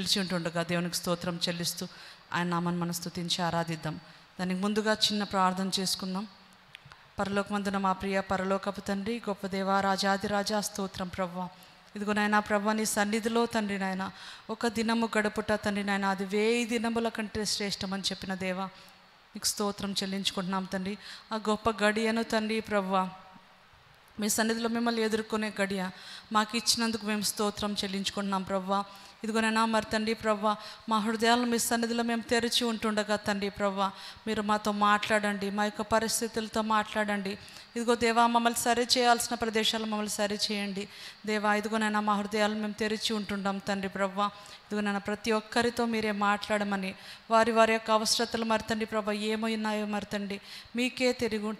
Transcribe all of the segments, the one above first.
పిలిచి ఉంటుండగా దేవునికి స్తోత్రం చెల్లిస్తూ ఆయన నామాన్ని మనం స్తుతించి ఆరాధిద్దాం. దానికి ముందుగా చిన్న ప్రార్థన చేసుకుందాం. పరలోకమందున మా ప్రియ పరలోకపు తండ్రి, గొప్ప దేవా, రాజాదిరాజా, స్తోత్రం ప్రభువా. ఇదిగో నాయన ప్రభువా, నీ సన్నిధిలో తండ్రి నాయన ఒక దినము గడుపుట తండ్రి నాయన అది 1000 దినముల కంటే శ్రేష్టమని చెప్పిన దేవా, నీకు స్తోత్రం చెల్లించుకుంటున్నాం తండ్రి. ఆ గొప్ప గడియను తండ్రి ప్రభువా, మీ సన్నిధిలో మిమ్మల్ని ఎదుర్కొనే గడియ మాకు ఇచ్చినందుకు మేము స్తోత్రం చెల్లించుకుంటున్నాం ప్రభువా. ఇదిగోనైనా మరి తండ్రి ప్రభువా, మా హృదయాలను మీ సన్నిధిలో మేము తెరిచి ఉంటుండగా తండ్రి ప్రభువా, మీరు మాతో మాట్లాడండి, మా యొక్క పరిస్థితులతో మాట్లాడండి. ఇదిగో దేవా, మమ్మల్ని సరి చేయాల్సిన ప్రదేశాలు మమ్మల్ని సరి చేయండి దేవా. ఇదిగోనైనా మా హృదయాలను మేము తెరిచి ఉంటుంటాం తండ్రి ప్రభువా. ఇదిగోనైనా ప్రతి ఒక్కరితో మీరే మాట్లాడమని, వారి వారి యొక్క అవసరతలు మరి తండ్రి ప్రభువా ఏమైనాయో మరి తండ్రి మీకే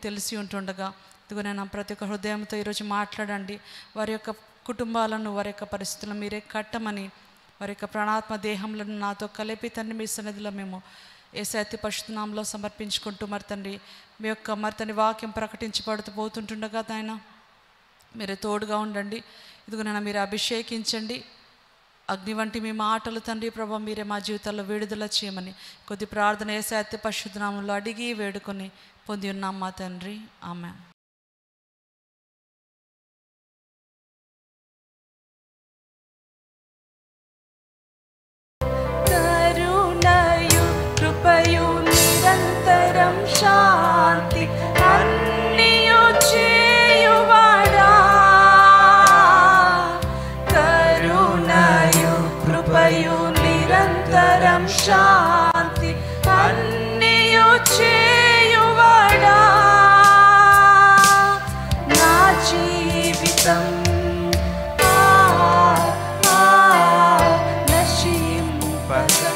తెలిసి ఉంటుండగా ఇదిగోనైనా ప్రతి ఒక్క హృదయంతో ఈరోజు మాట్లాడండి. వారి యొక్క కుటుంబాలను, వారి యొక్క పరిస్థితులను మీరే కట్టమని, వారి యొక్క ప్రాణాత్మ దేహంలను నాతో కలిపి తండ్రి మీ సన్నిధిలో మేము యేసయ్య అతి పరిశుద్ధ నామములో సమర్పించుకుంటూ మరి తండ్రి మీ యొక్క మరి తండ్రి వాక్యం ప్రకటించబడుతూ పోతుంటుండగా నాయన మీరే తోడుగా ఉండండి. ఇదిగోనైనా మీరు అభిషేకించండి. అగ్ని వంటి మీ మాటలు తండ్రి ప్రభా మీరే మా జీవితాల్లో విడుదల చేయమని కొద్ది ప్రార్థన యేసయ్య అతి పరిశుద్ధ నామములో అడిగి వేడుకొని పొంది ఉన్నాం మా తండ్రి, ఆమేన్. కృపయు నిరంతరం శాంతి అన్నియు చేయువాడా, కరుణయు కృపయు నిరంతరం శాంతి అన్నియు చేయువాడా, నా జీవితం నశింపగా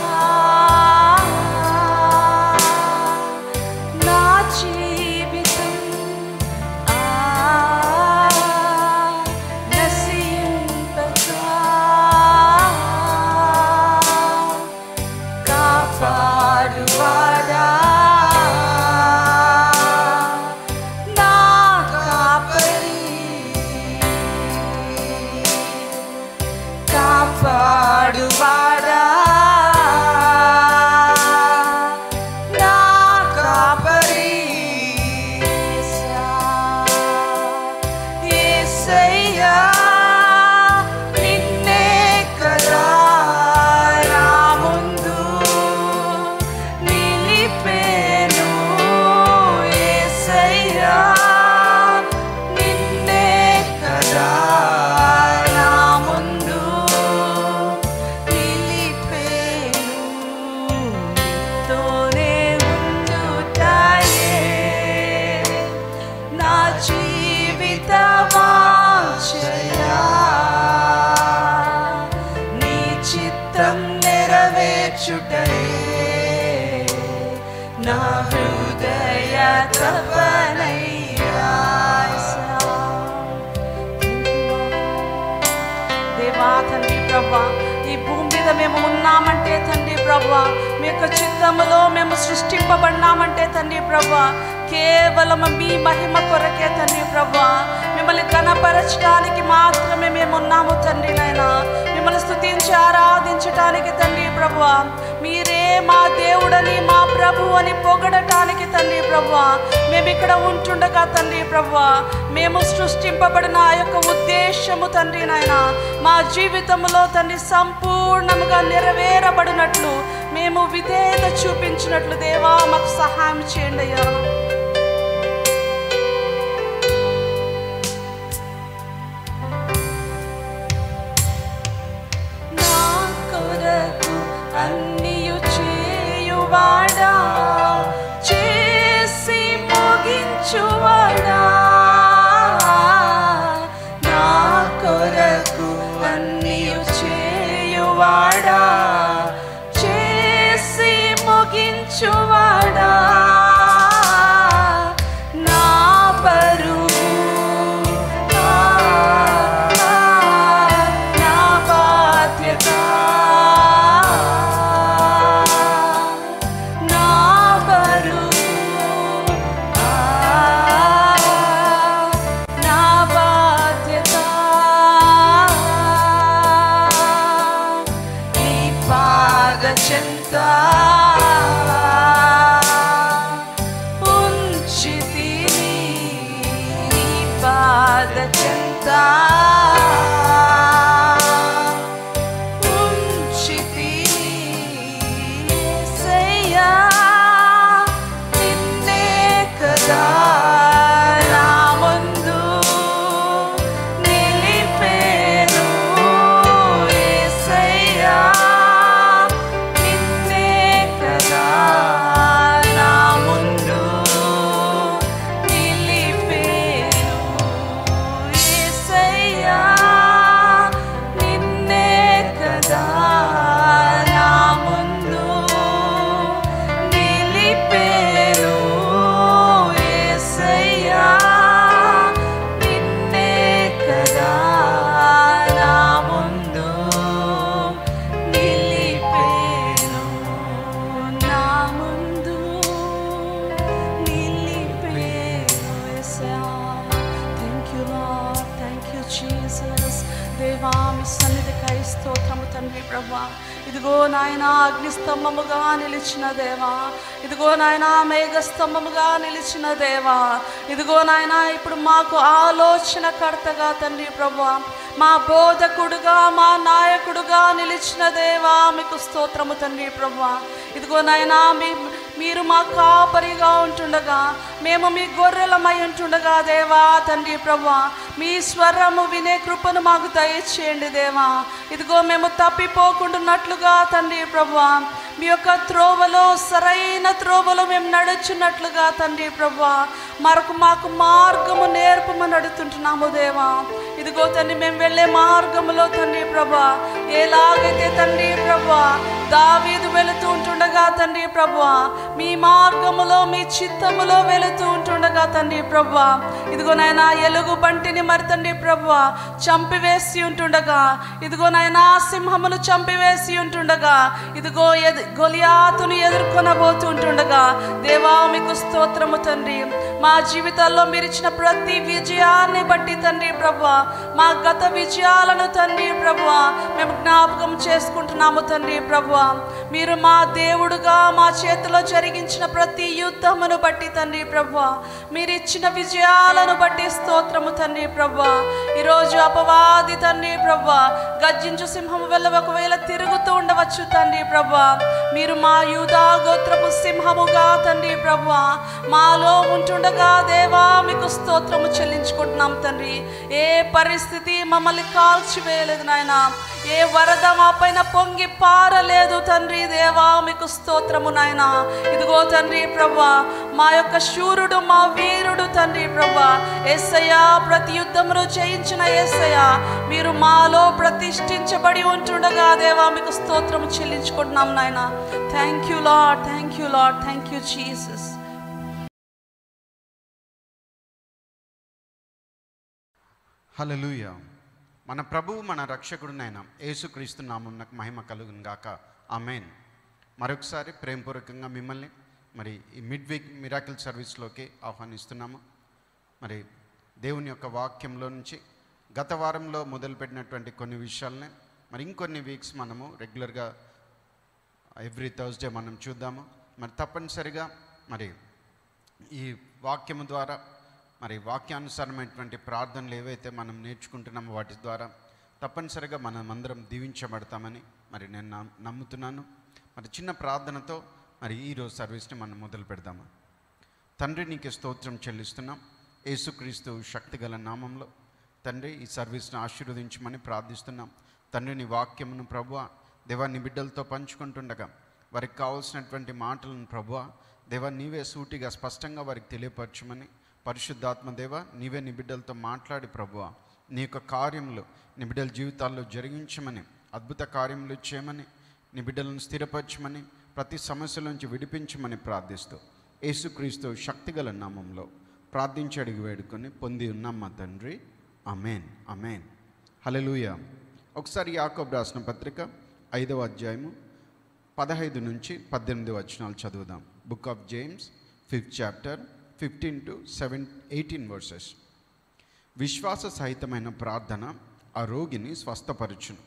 నా హృదయ తపనయ్యా. దేవా తండ్రి ప్రభా, ఈ భూమి మీద మేము ఉన్నామంటే తండ్రి ప్రభా మీ యొక్క చిత్తములో మేము సృష్టింపబడినామంటే తండ్రి ప్రభా కేవలం మీ మహిమ కొరకే తండ్రి ప్రభా, మిమ్మల్ని కనపరచడానికి మాత్రమే మేము ఉన్నాము తండ్రి నాయనా. మిమ్మల్ని స్తుతించి ఆరాధించటానికి తండ్రి ప్రభువా, మీరే మా దేవుడని మా ప్రభు అని పొగడటానికి తండ్రి ప్రభువా మేము ఇక్కడ ఉంటుండగా తండ్రి ప్రభువా, మేము సృష్టింపబడిన ఆ యొక్క ఉద్దేశము తండ్రి నాయనా మా జీవితంలో తండ్రి సంపూర్ణముగా నెరవేరబడినట్లు మేము విధేయత చూపించినట్లు దేవా మాకు సహాయం చేయండి అయ్యా. అన్నియు చేయువాడా, చేసి ముగించువాడా, నా కొరకు అన్నియు చేయువాడా, చేసి ముగించువాడా, పాద చెంత ఉంచితి యేసయ్యా నిన్నే కదా నా ముందు నిలిపేను యేసయ్యా నిన్నే కదా నా ముందు నిలిపేను యేసయ్యా నిన్నే కదా నా ముందు నిలిపేను యేసయ్యా నిన్నే కదా నా ముందు నిలిపేను నా ముందు నిలిపేను యేసయ్యా. Thank you Lord, thank you Jesus. దేవా మీ సన్నిధికై స్తోత్రము తండ్రి ప్రభా. ఇదిగో నాయన అగ్నిస్తంభముగా నిలిచిన దేవా, ఇదిగో నాయన మేఘస్తంభముగా నిలిచిన దేవా, ఇదిగో నాయన ఇప్పుడు మాకు ఆలోచనకర్తగా తండ్రి ప్రభా, మా బోధకుడుగా మా నాయకుడుగా నిలిచిన దేవా మీకు స్తోత్రము తండ్రి ప్రభా. ఇదిగో నాయన మీరు మా కాపరిగా ఉంటుండగా మేము మీ గొర్రెలమై ఉంటుండగా దేవా తండ్రి ప్రభా మీ స్వరము వినే కృపను మాకు దయచేయండి దేవా. ఇదిగో మేము తప్పిపోకుండాన్నట్లుగా తండ్రి ప్రభా మీ యొక్క త్రోవలో సరైన త్రోవలో మేము నడుచున్నట్లుగా తండ్రి ప్రభా మాకు మార్గము నేర్పమని అడుగుతుంటున్నాము దేవా. ఇదిగో తండ్రి మేము వెళ్ళే మార్గములో తండ్రి ప్రభా ఎలాగైతే తండ్రి ప్రభా దావీదు వెళుతూ ఉంటుండగా తండ్రి ప్రభా మీ మార్గములో మీ చిత్తములో వెళుతూ ఉంటుండగా తండ్రి ప్రభా ఇదిగో నాయన ఎలుగు బంటిని మరి తండ్రి ప్రభా చంపివేసి ఉంటుండగా, ఇదిగో నాయన సింహమును చంపివేసి ఉంటుండగా, ఇదిగో గొలియాతును ఎదుర్కొనబోతుంటుండగా దేవా మీకు స్తోత్రము తండ్రి. మా జీవితాల్లో మీరు ఇచ్చిన ప్రతి విజయాన్ని బట్టి తండ్రి ప్రభా మా గత విజయాలను తండ్రి ప్రభా మేము జ్ఞాపకం చేసుకుంటున్నాము తండ్రి ప్రభా. మీరు మా దేవుడుగా మా చేతిలో జరిగించిన ప్రతి యుద్ధమును బట్టి తండ్రి ప్రభా మీరు ఇచ్చిన విజయాలను బట్టి స్తోత్రము తండ్రి ప్రభా. ఈరోజు అపవాది తండ్రి ప్రభా గర్జించు సింహము వల్ల ఒకవేళ తిరుగుతూ ఉండవచ్చు తండ్రి ప్రభా, మీరు మా యూదా గోత్రపు సింహముగా తండ్రి ప్రభా మాలో ఉంటుండగా దేవా మీకు స్తోత్రము చెల్లించుకుంటున్నాం తండ్రి. ఏ పరిస్థితి మమ్మల్ని కాల్చివేయలేదు నాయన, ఏ వరద మా పైన పొంగి పారలేదు తండ్రి దేవా మీకు స్తోత్రము నాయన. ఇదిగో తండ్రి ప్రభా మా యొక్క శూరుడు మా వీరుడు తండ్రి ప్రభా యేసయ్యా ప్రతి యుద్ధమును జయించిన యేసయ్యా మీరు మాలో ప్రతిష్ఠించబడి ఉంటుండగా దేవా మీకు స్తోత్రము చెల్లించుకుంటున్నాం నాయన. Thank you Lord, thank you Lord, thank you Jesus. హల్లెలూయా. మన ప్రభువు మన రక్షకుడునైన యేసుక్రీస్తు నామమునకు మహిమ కలుగును గాక. ఆమేన్. మరొకసారి ప్రేమపూర్వకంగా మిమ్మల్ని మరి ఈ మిడ్ వీక్ మిరాకిల్ సర్వీస్లోకి ఆహ్వానిస్తున్నాము. మరి దేవుని యొక్క వాక్యంలో నుంచి గత వారంలో మొదలుపెట్టినటువంటి కొన్ని విషయాలని మరి ఇంకొన్ని వీక్స్ మనము రెగ్యులర్గా ఎవ్రీ థర్స్డే మనం చూద్దాము. మరి తప్పనిసరిగా మరి ఈ వాక్యము ద్వారా మరి వాక్యానుసారమైనటువంటి ప్రార్థనలు ఏవైతే మనం నేర్చుకుంటున్నామో వాటి ద్వారా తప్పనిసరిగా మనం అందరం దీవించబడతామని మరి నేను నమ్ముతున్నాను. మరి చిన్న ప్రార్థనతో మరి ఈరోజు సర్వీస్ని మనం మొదలు పెడదాము. తండ్రి నీకు స్తోత్రం చెల్లిస్తున్నాం యేసుక్రీస్తు శక్తిగల నామంలో. తండ్రి ఈ సర్వీస్ని ఆశీర్వదించమని ప్రార్థిస్తున్నాం. తండ్రి నీ వాక్యమును ప్రభువా దేవా నీ బిడ్డలతో పంచుకుంటుండగా వారికి కావాల్సినటువంటి మాటలను ప్రభువా దేవా నీవే సూటిగా స్పష్టంగా వారికి తెలియపరచమని పరిశుద్ధాత్మ దేవా నీవే నీ బిడ్డలతో మాట్లాడి ప్రభువా నీ యొక్క కార్యములు నీ బిడ్డల జీవితాల్లో జరిగించమని అద్భుత కార్యములు చేయమని నీ బిడ్డలను స్థిరపరచమని ప్రతి సమస్య నుంచి విడిపించమని ప్రార్థిస్తూ యేసుక్రీస్తు శక్తిగల నామంలో ప్రార్థించి అడిగి వేడుకొని పొంది ఉన్నాం మా తండ్రి. ఆమేన్, ఆమేన్. హల్లెలూయా. ఒకసారి యాకోబు రాసిన పత్రిక 5వ అధ్యాయము 15 నుంచి 18 వచనాలు చదువుదాం. Book of James 5th chapter 15 to 18 versus. విశ్వాస సహితమైన ప్రార్థన ఆ రోగిని స్వస్థపరచును,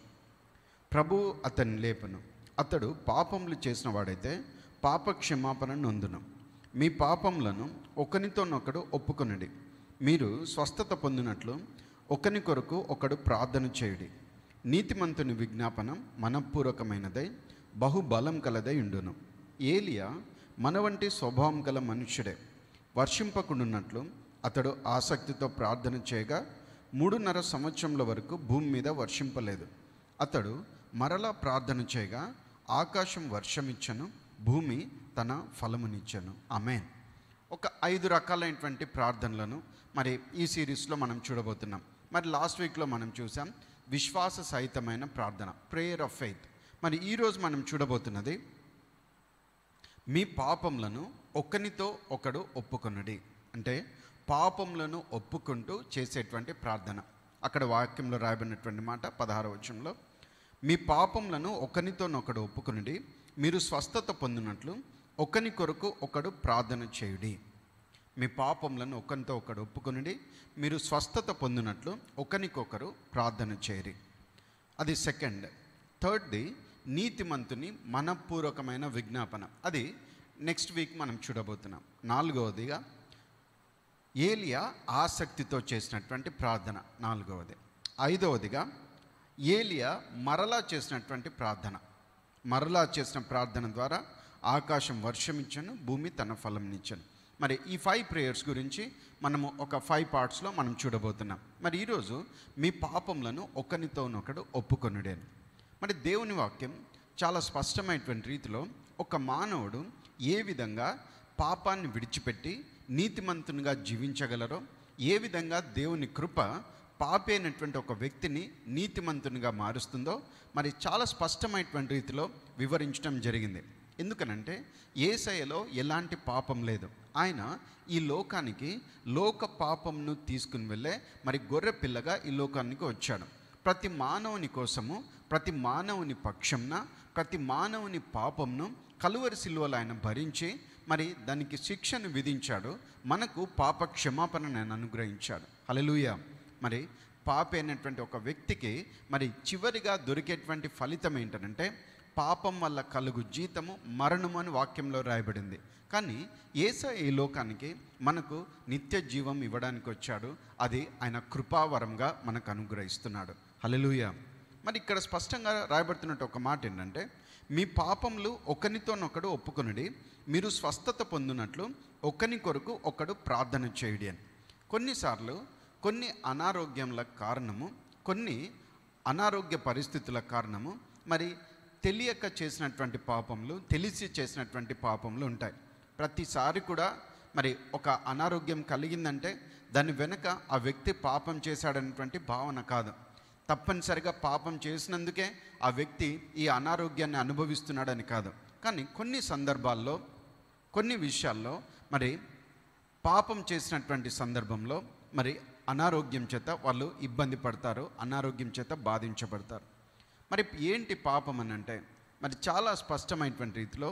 ప్రభువు అతన్ని లేపును. అతడు పాపములు చేసిన వాడైతే పాప క్షమాపణ నొందును. మీ పాపములను ఒకనితోనొకడు ఒప్పుకొనుడి, మీరు స్వస్థత పొందినట్లు ఒకని కొరకు ఒకడు ప్రార్థన చేయుడి. నీతిమంతుని విజ్ఞాపనం మనపూర్వకమైనదై బహుబలం కలదై ఉండును. ఏలియా మన వంటి స్వభావం గల మనుష్యుడే. వర్షింపకుండున్నట్లు అతడు ఆసక్తితో ప్రార్థన చేయగా 3.5 సంవత్సరముల వరకు భూమి మీద వర్షింపలేదు. అతడు మరలా ప్రార్థన చేయగా ఆకాశం వర్షమిచ్చను, భూమి తన ఫలమునిచ్చను. ఆమేన్. ఒక 5 రకాలైనటువంటి ప్రార్థనలను మరి ఈ సిరీస్లో మనం చూడబోతున్నాం. మరి లాస్ట్ వీక్లో మనం చూసాం విశ్వాస సహితమైన ప్రార్థన, ప్రేయర్ ఆఫ్ ఫెయిత్. మరి ఈరోజు మనం చూడబోతున్నది మీ పాపములను ఒకనితో ఒకడు ఒప్పుకొనుడి. అంటే పాపములను ఒప్పుకుంటూ చేసేటువంటి ప్రార్థన. అక్కడ వాక్యంలో రాయబడినటువంటి మాట 16వ వచనంలో, మీ పాపములను ఒకనితోనొకడు ఒప్పుకొనుడి, మీరు స్వస్థత పొందినట్లు ఒకని కొరకు ఒకడు ప్రార్థన చేయుడి. మీ పాపములను ఒకరితో ఒకడు ఒప్పుకొనుడి, మీరు స్వస్థత పొందినట్లు ఒకరికొకరు ప్రార్థన చేయరి. అది సెకండ్. థర్డ్ది నీతిమంతుని మనపూర్వకమైన విజ్ఞాపన. అది నెక్స్ట్ వీక్ మనం చూడబోతున్నాం. 4వదిగా ఏలియా ఆసక్తితో చేసినటువంటి ప్రార్థన 4వది. 5వదిగా ఏలియా మరలా చేసినటువంటి ప్రార్థన. మరలా చేసిన ప్రార్థన ద్వారా ఆకాశం వర్షమిచ్చను, భూమి తన ఫలంనిచ్చను. మరి ఈ 5 ప్రేయర్స్ గురించి మనము ఒక 5 పార్ట్స్లో మనం చూడబోతున్నాం. మరి ఈరోజు మీ పాపములను ఒకరితోనొకడు ఒప్పుకొనుడేను. మరి దేవుని వాక్యం చాలా స్పష్టమైనటువంటి రీతిలో ఒక మానవుడు ఏ విధంగా పాపాన్ని విడిచిపెట్టి నీతిమంతునిగా జీవించగలరో, ఏ విధంగా దేవుని కృప పాపి అయినటువంటి ఒక వ్యక్తిని నీతిమంతునిగా మారుస్తుందో మరి చాలా స్పష్టమైనటువంటి రీతిలో వివరించడం జరిగింది. ఎందుకనంటే యేసయ్యలో ఎలాంటి పాపం లేదు. ఆయన ఈ లోకానికి లోక పాపంను తీసుకుని వెళ్ళే మరి గొర్రె పిల్లగా ఈ లోకానికి వచ్చాడు. ప్రతి మానవుని కోసము, ప్రతి మానవుని పక్షంన, ప్రతి మానవుని పాపంను కలువరి సిలువలో ఆయన భరించి మరి దానికి శిక్షను విధించాడు. మనకు పాప క్షమాపణను ఆయన అనుగ్రహించాడు. హల్లెలూయా. మరి పాపి అయినటువంటి ఒక వ్యక్తికి మరి చివరిగా దొరికేటువంటి ఫలితం ఏంటంటే పాపం వల్ల కలుగు జీతము మరణము అని వాక్యంలో రాయబడింది. కానీ యేసయ్య ఈ లోకానికి మనకు నిత్య జీవం ఇవ్వడానికి వచ్చాడు. అది ఆయన కృపావరంగా మనకు అనుగ్రహిస్తున్నాడు. హల్లెలూయా. మరి ఇక్కడ స్పష్టంగా రాయబడుతున్నట్టు ఒక మాట ఏంటంటే, మీ పాపములు ఒకనితోనొకడు ఒప్పుకొనుడి, మీరు స్వస్థత పొందినట్లు ఒకని కొరకు ఒకడు ప్రార్థన చేయుడి అని. కొన్నిసార్లు కొన్ని అనారోగ్యముల కారణము, కొన్ని అనారోగ్య పరిస్థితుల కారణము మరి తెలియక చేసినటువంటి పాపములు, తెలిసి చేసినటువంటి పాపములు ఉంటాయి. ప్రతిసారి కూడా మరి ఒక అనారోగ్యం కలిగిందంటే దాని వెనుక ఆ వ్యక్తి పాపం చేశాడనేటువంటి భావన కాదు. తప్పనిసరిగా పాపం చేసినందుకే ఆ వ్యక్తి ఈ అనారోగ్యాన్ని అనుభవిస్తున్నాడని కాదు. కానీ కొన్ని సందర్భాల్లో, కొన్ని విషయాల్లో మరి పాపం చేసినటువంటి సందర్భంలో మరి అనారోగ్యం చేత వాళ్ళు ఇబ్బంది పడతారు, అనారోగ్యం చేత బాధించబడతారు. మరి ఏంటి పాపం అని అంటే మరి చాలా స్పష్టమైనటువంటి రీతిలో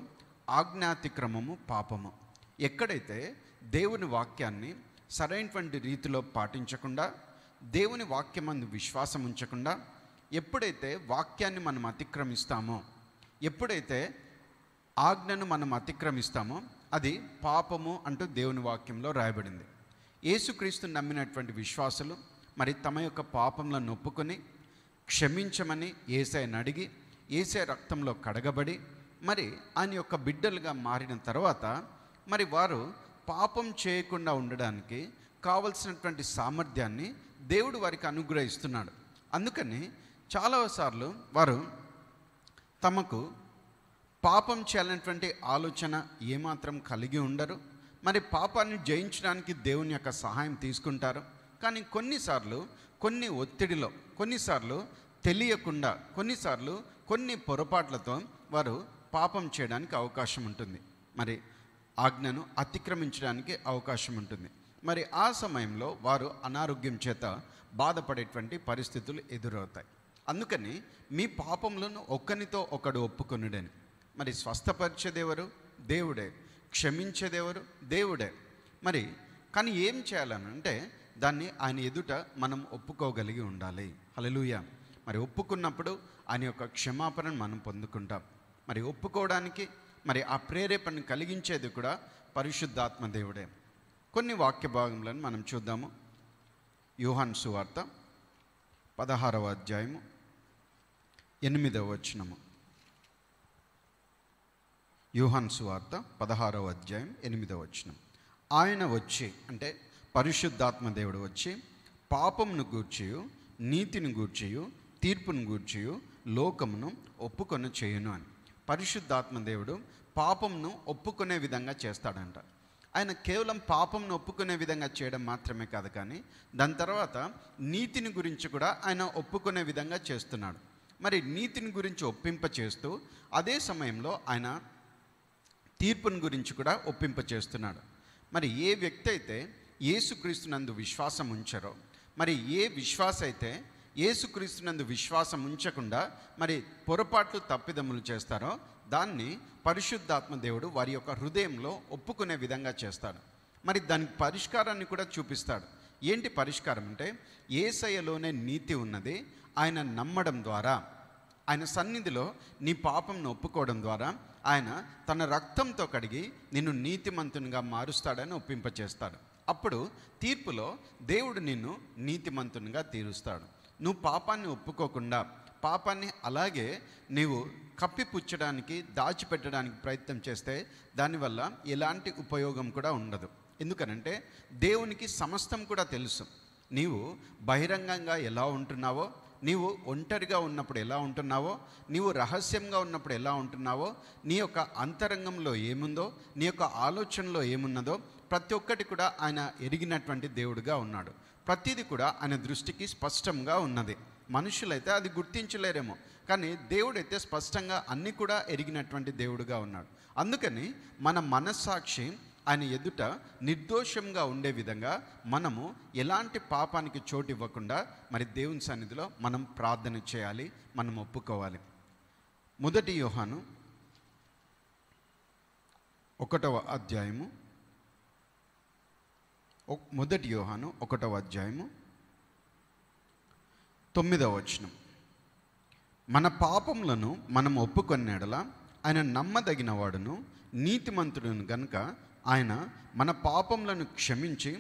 ఆజ్ఞాతిక్రమము పాపము. ఎక్కడైతే దేవుని వాక్యాన్ని సరైనటువంటి రీతిలో పాటించకుండా, దేవుని వాక్యమందు విశ్వాసం ఉంచకుండా, ఎప్పుడైతే వాక్యాన్ని మనం అతిక్రమిస్తామో, ఎప్పుడైతే ఆజ్ఞను మనం అతిక్రమిస్తామో అది పాపము అంటూ దేవుని వాక్యంలో రాయబడింది. యేసుక్రీస్తుని నమ్మినటువంటి విశ్వాసులు మరి తమ యొక్క పాపములను ఒప్పుకొని క్షమించమని యేసయ్యను అడిగి యేసయ్య రక్తంలో కడగబడి మరి ఆయన యొక్క బిడ్డలుగా మారిన తర్వాత మరి వారు పాపం చేయకుండా ఉండడానికి కావలసినటువంటి సామర్థ్యాన్ని దేవుడు వారికి అనుగ్రహిస్తున్నాడు. అందుకని చాలాసార్లు వారు తమకు పాపం చేయాలనేటువంటి ఆలోచన ఏమాత్రం కలిగి ఉండరు. మరి పాపాన్ని జయించడానికి దేవుని యొక్క సహాయం తీసుకుంటారు. కానీ కొన్నిసార్లు కొన్ని ఒత్తిడిలో, కొన్నిసార్లు తెలియకుండా, కొన్నిసార్లు కొన్ని పొరపాట్లతో వారు పాపం చేయడానికి అవకాశం ఉంటుంది. మరి ఆజ్ఞను అతిక్రమించడానికి అవకాశం ఉంటుంది. మరి ఆ సమయంలో వారు అనారోగ్యం చేత బాధపడేటువంటి పరిస్థితులు ఎదురవుతాయి. అందుకని మీ పాపములను ఒకరితో ఒకడు ఒప్పుకొనుడని. మరి స్వస్థపరిచేదెవరు? దేవుడే. క్షమించేదెవరు? దేవుడే. మరి కానీ ఏం చేయాలనంటే దాన్ని ఆయన ఎదుట మనం ఒప్పుకోగలిగి ఉండాలి. హల్లెలూయా. మరి ఒప్పుకున్నప్పుడు ఆయన యొక్క క్షమాపణను మనం పొందుకుంటాం. మరి ఒప్పుకోవడానికి మరి ఆ ప్రేరేపణను కలిగించేది కూడా పరిశుద్ధాత్మ దేవుడే. కొన్ని వాక్య భాగములను మనం చూద్దాము. యోహాను సువార్త 16వ అధ్యాయము 8వ వచనము. యోహాను సువార్త 16వ అధ్యాయం 8వ వచనం. ఆయన వచ్చి, అంటే పరిశుద్ధాత్మ దేవుడు వచ్చి, పాపమును గూర్చియు నీతిని గూర్చియు తీర్పును గూర్చియు లోకమును ఒప్పుకొని చేయును అని. పరిశుద్ధాత్మ దేవుడు పాపమును ఒప్పుకునే విధంగా చేస్తాడంట. ఆయన కేవలం పాపంను ఒప్పుకునే విధంగా చేయడం మాత్రమే కాదు, కానీ దాని తర్వాత నీతిని గురించి కూడా ఆయన ఒప్పుకునే విధంగా చేస్తున్నాడు. మరి నీతిని గురించి ఒప్పింప చేస్తూ అదే సమయంలో ఆయన తీర్పుని గురించి కూడా ఒప్పింప చేస్తున్నాడు. మరి ఏ వ్యక్తి అయితే యేసుక్రీస్తునందు విశ్వాసం ఉంచారో, మరి ఏ విశ్వాస అయితే యేసుక్రీస్తునందు విశ్వాసం ఉంచకుండా మరి పొరపాట్లు తప్పిదములు చేస్తారో, దాన్ని పరిశుద్ధాత్మ దేవుడు వారి యొక్క హృదయంలో ఒప్పుకునే విధంగా చేస్తాడు. మరి దానికి పరిష్కారాన్ని కూడా చూపిస్తాడు. ఏంటి పరిష్కారం అంటే, యేసయ్యలోనే నీతి ఉన్నది. ఆయన నమ్మడం ద్వారా, ఆయన సన్నిధిలో నీ పాపంను ఒప్పుకోవడం ద్వారా ఆయన తన రక్తంతో కడిగి నిన్ను నీతిమంతునిగా మారుస్తాడని ఒప్పింపచేస్తాడు. అప్పుడు తీర్పులో దేవుడు నిన్ను నీతిమంతునిగా తీరుస్తాడు. నువ్వు పాపాన్ని ఒప్పుకోకుండా పాపాన్ని అలాగే నీవు కప్పిపుచ్చడానికి, దాచిపెట్టడానికి ప్రయత్నం చేస్తే దానివల్ల ఎలాంటి ఉపయోగం కూడా ఉండదు. ఎందుకనంటే దేవునికి సమస్తం కూడా తెలుసు. నీవు బహిరంగంగా ఎలా ఉంటున్నావో, నీవు ఒంటరిగా ఉన్నప్పుడు ఎలా ఉంటున్నావో, నీవు రహస్యంగా ఉన్నప్పుడు ఎలా ఉంటున్నావో, నీ యొక్క అంతరంగంలో ఏముందో, నీ యొక్క ఆలోచనలో ఏమున్నదో ప్రతి ఒక్కటి కూడా ఆయన ఎరిగినటువంటి దేవుడుగా ఉన్నాడు. ప్రతిదీ కూడా ఆయన దృష్టికి స్పష్టంగా ఉన్నది. మనుషులైతే అది గుర్తించలేరేమో, కానీ దేవుడైతే స్పష్టంగా అన్నీ కూడా ఎరిగినటువంటి దేవుడుగా ఉన్నాడు. అందుకని మన మనస్సాక్షి ఆయన ఎదుట నిర్దోషంగా ఉండే విధంగా మనము ఎలాంటి పాపానికి చోటు ఇవ్వకుండా మరి దేవుని సన్నిధిలో మనం ప్రార్థన చేయాలి, మనం ఒప్పుకోవాలి. 1 యోహాను 1వ అధ్యాయము 1 యోహాను 1వ అధ్యాయము 9వ వచనం. మన పాపములను మనం ఒప్పుకొనేడలా ఆయన నమ్మదగిన వాడును నీతిమంతుడును గనుక ఆయన మన పాపములను క్షమించి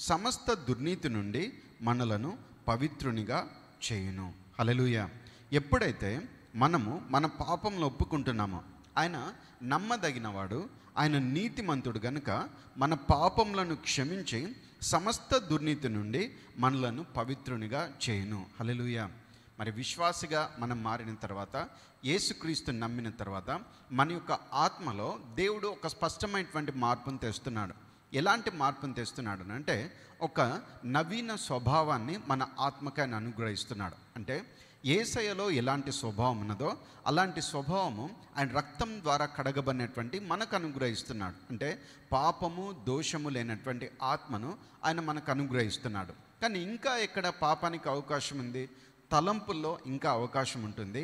సమస్త దుర్నీతి నుండి మనలను పవిత్రునిగా చేయును. హల్లెలూయా. ఎప్పుడైతే మనము మన పాపములను ఒప్పుకుంటున్నామో ఆయన నమ్మదగినవాడు, ఆయన నీతిమంతుడు గనుక మన పాపములను క్షమించి సమస్త దుర్నీతి నుండి మనలను పవిత్రునిగా చేయును. హల్లెలూయా. మరి విశ్వాసిగా మనం మారిన తర్వాత, యేసుక్రీస్తు నమ్మిన తర్వాత మన యొక్క ఆత్మలో దేవుడు ఒక స్పష్టమైనటువంటి మార్పును తెస్తున్నాడు. ఎలాంటి మార్పును తెస్తున్నాడు అంటే, ఒక నవీన స్వభావాన్ని మన ఆత్మకి ఆయన అనుగ్రహిస్తున్నాడు. అంటే యేసయ్యలో ఎలాంటి స్వభావం ఉన్నదో అలాంటి స్వభావము ఆయన రక్తం ద్వారా కడగబడినటువంటి మనకు అనుగ్రహిస్తున్నాడు. అంటే పాపము దోషము లేనటువంటి ఆత్మను ఆయన మనకు అనుగ్రహిస్తున్నాడు. కానీ ఇంకా ఎక్కడ పాపానికి అవకాశం ఉంది? తలంపుల్లో ఇంకా అవకాశం ఉంటుంది,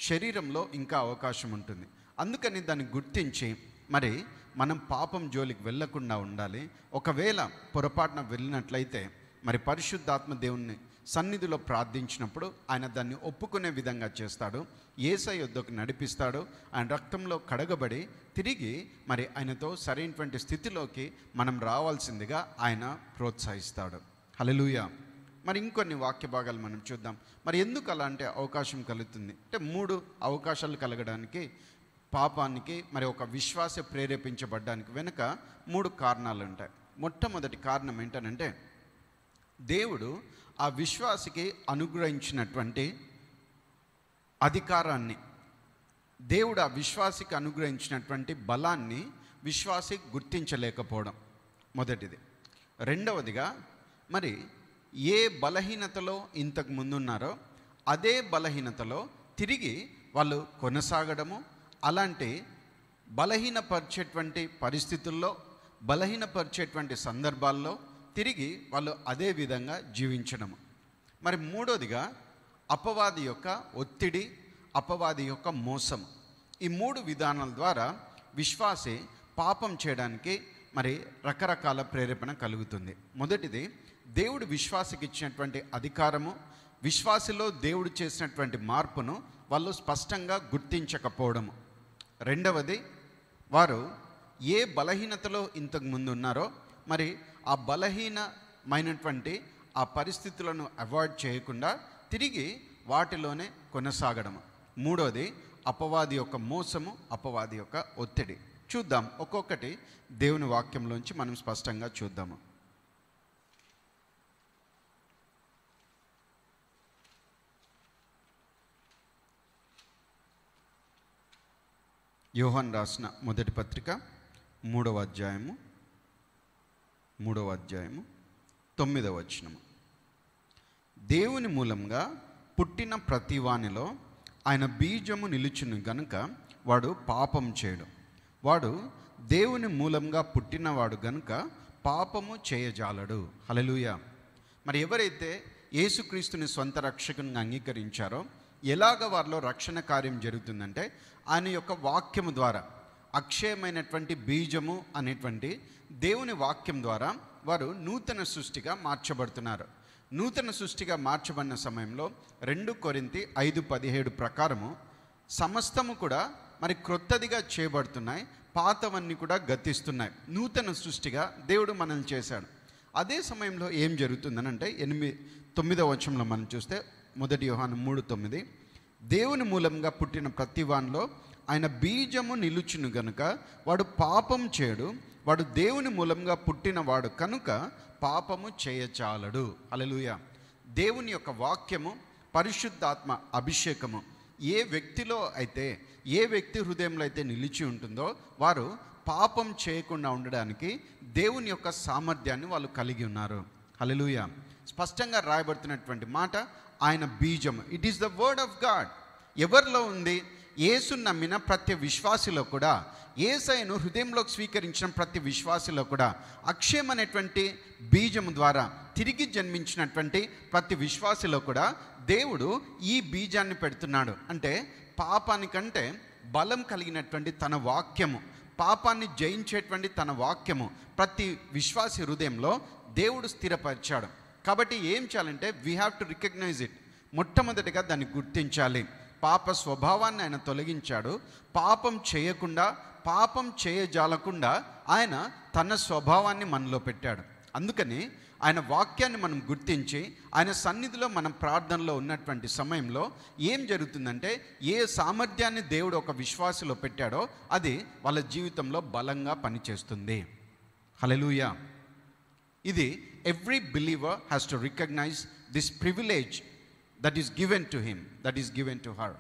శరీరంలో ఇంకా అవకాశం ఉంటుంది. అందుకని దాన్ని గుర్తించి మరి మనం పాపం జోలికి వెళ్ళకుండా ఉండాలి. ఒకవేళ పొరపాటున వెళ్ళినట్లయితే మరి పరిశుద్ధాత్మ దేవుణ్ణి సన్నిధిలో ప్రార్థించినప్పుడు ఆయన దాన్ని ఒప్పుకునే విధంగా చేస్తాడు. యేసయ్య యొద్దకు నడిపిస్తాడు. ఆయన రక్తంలో కడగబడి తిరిగి మరి ఆయనతో సరైనటువంటి స్థితిలోకి మనం రావాల్సిందిగా ఆయన ప్రోత్సహిస్తాడు. హల్లెలూయా. మరి ఇంకొన్ని వాక్య భాగాలు మనం చూద్దాం. మరి ఎందుకు అలాంటి అవకాశం కలుగుతుంది అంటే, 3 అవకాశాలు కలగడానికి, పాపానికి మరి ఒక విశ్వాస ప్రేరేపించబడ్డానికి వెనుక 3 కారణాలు ఉంటాయి. మొట్టమొదటి కారణం ఏంటనంటే, దేవుడు ఆ విశ్వాసికి అనుగ్రహించినటువంటి అధికారాన్ని, దేవుడు ఆ విశ్వాసికి అనుగ్రహించినటువంటి బలాన్ని విశ్వాసి గుర్తించలేకపోవడం మొదటిది. రెండవదిగా, మరి ఏ బలహీనతలో ఇంతకు ముందున్నారో అదే బలహీనతలో తిరిగి వాళ్ళు కొనసాగడము, అలాంటి బలహీనపరిచేటువంటి పరిస్థితుల్లో, బలహీనపరిచేటువంటి సందర్భాల్లో తిరిగి వాళ్ళు అదే విధంగా జీవించడము. మరి మూడోదిగా, అపవాది యొక్క ఒత్తిడి, అపవాది యొక్క మోసం. ఈ 3 విధానాల ద్వారా విశ్వాసి పాపం చేయడానికి మరి రకరకాల ప్రేరేపణ కలుగుతుంది. మొదటిది, దేవుడు విశ్వాసికి ఇచ్చినటువంటి అధికారము, విశ్వాసిలో దేవుడు చేసినటువంటి మార్పును వాళ్ళు స్పష్టంగా గుర్తించకపోవడము. రెండవది, వారు ఏ బలహీనతలో ఇంతకు ముందు ఉన్నారో మరి ఆ బలహీనమైనటువంటి ఆ పరిస్థితులను అవాయిడ్ చేయకుండా తిరిగి వాటిలోనే కొనసాగడం. మూడోది అపవాది యొక్క మోసము, అపవాది యొక్క ఒత్తిడి. చూద్దాం ఒక్కొక్కటి దేవుని వాక్యంలోంచి మనం స్పష్టంగా చూద్దాము. యోహాను రాసిన మొదటి పత్రిక 3వ అధ్యాయము 9వ వచనము. దేవుని మూలంగా పుట్టిన ప్రతి వానిలో ఆయన బీజము నిలుచును గనుక వాడు పాపం చేయడు. వాడు దేవుని మూలంగా పుట్టినవాడు గనుక పాపము చేయజాలడు. హల్లెలూయా. మరి ఎవరైతే యేసుక్రీస్తుని స్వంత రక్షకునిగా అంగీకరించారో ఎలాగ వారిలో రక్షణ కార్యం జరుగుతుందంటే ఆయన యొక్క వాక్యము ద్వారా, అక్షయమైనటువంటి బీజము అనేటువంటి దేవుని వాక్యం ద్వారా వారు నూతన సృష్టిగా మార్చబడుతున్నారు. నూతన సృష్టిగా మార్చబడిన సమయంలో 2 కొరింథీ 5:17 ప్రకారము సమస్తము కూడా మరి క్రొత్తదిగా చేయబడుతున్నాయి, పాతవన్నీ కూడా గతిస్తున్నాయి. నూతన సృష్టిగా దేవుడు మనల్ని చేశాడు. అదే సమయంలో ఏం జరుగుతుందనంటే 9వ వచనంలో మనం చూస్తే 1 యోహాను 3:9 దేవుని మూలంగా పుట్టిన ప్రతి వానిలో ఆయన బీజము నిలుచును గనుక వాడు పాపం చేయడు. వాడు దేవుని మూలంగా పుట్టినవాడు కనుక పాపము చేయచాలడు. హల్లెలూయా. దేవుని యొక్క వాక్యము, పరిశుద్ధాత్మ అభిషేకము ఏ వ్యక్తిలో అయితే, ఏ వ్యక్తి హృదయంలో అయితే నిలిచి ఉంటుందో వారు పాపం చేయకుండా ఉండడానికి దేవుని యొక్క సామర్థ్యాన్ని వాళ్ళు కలిగి ఉన్నారు. హల్లెలూయా. స్పష్టంగా రాయబడుతున్నటువంటి మాట ఆయన బీజము. It is the word of God. ఎవరిలో ఉంది? యేసును నమ్మిన ప్రతి విశ్వాసిలో కూడా, యేసయ్యను హృదయంలోకి స్వీకరించిన ప్రతి విశ్వాసిలో కూడా అక్షయమైనటువంటి బీజము ద్వారా తిరిగి జన్మించినటువంటి ప్రతి విశ్వాసిలో కూడా దేవుడు ఈ బీజాన్ని పెడుతున్నాడు. అంటే పాపానికంటే బలం కలిగినటువంటి తన వాక్యము, పాపాన్ని జయించేటువంటి తన వాక్యము ప్రతి విశ్వాసి హృదయంలో దేవుడు స్థిరపరిచాడు. కాబట్టి ఏం చేయాలంటే we have to recognise it. మొట్టమొదటిగా దాన్ని గుర్తించాలి. పాప స్వభావాన్ని ఆయన తొలగించాడు. పాపం చేయకుండా, పాపం చేయజాలకుండా ఆయన తన స్వభావాన్ని మనలో పెట్టాడు. అందుకని ఆయన వాక్యాన్ని మనం గుర్తించి ఆయన సన్నిధిలో మనం ప్రార్థనలో ఉన్నటువంటి సమయంలో ఏం జరుగుతుందంటే ఏ సామర్థ్యాన్ని దేవుడు ఒక విశ్వాసిలో పెట్టాడో అది వాళ్ళ జీవితంలో బలంగా పనిచేస్తుంది. హల్లెలూయా. ఇది every believer has to recognise this privilege that is given to him, that is given to her.